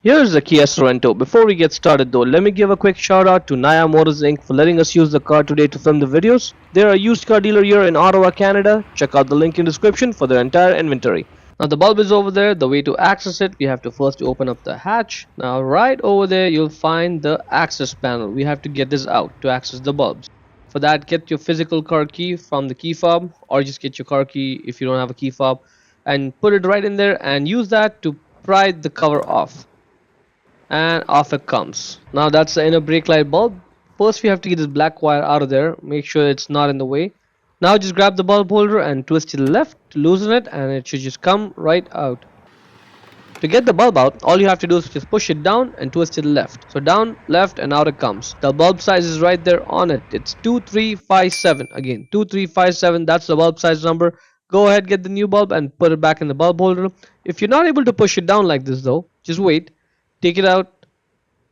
Here's the Kia Sorento. Before we get started though, let me give a quick shout out to Naya Motors Inc. for letting us use the car today to film the videos. They're a used car dealer here in Ottawa, Canada. Check out the link in the description for their entire inventory. Now the bulb is over there. The way to access it, we have to first open up the hatch. Now right over there you'll find the access panel. We have to get this out to access the bulbs. For that, get your physical car key from the key fob, or just get your car key if you don't have a key fob, and put it right in there and use that to pry the cover off, and off it comes. Now that's the inner brake light bulb. First we have to get this black wire out of there, make sure it's not in the way. Now just grab the bulb holder and twist to the left to loosen it, and it should just come right out. To get the bulb out, all you have to do is just push it down and twist to the left. So down, left, and out it comes. The bulb size is right there on it. It's 2357. Again, 2357, that's the bulb size number. Go ahead, get the new bulb and put it back in the bulb holder. If you're not able to push it down like this though, just wait. Take it out,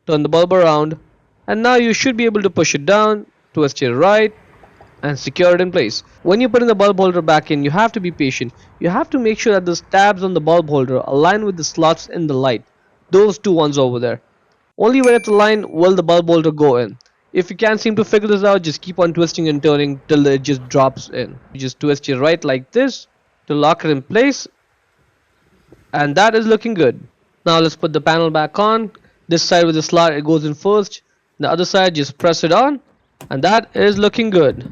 turn the bulb around, and now you should be able to push it down, twist it right, and secure it in place. When you put in the bulb holder back in, you have to be patient. You have to make sure that the tabs on the bulb holder align with the slots in the light. Those two ones over there. Only when it's aligned will the bulb holder go in. If you can't seem to figure this out, just keep on twisting and turning till it just drops in. You just twist it right like this to lock it in place, and that is looking good. Now let's put the panel back on. This side with the slot, it goes in first. The other side, just press it on, and that is looking good.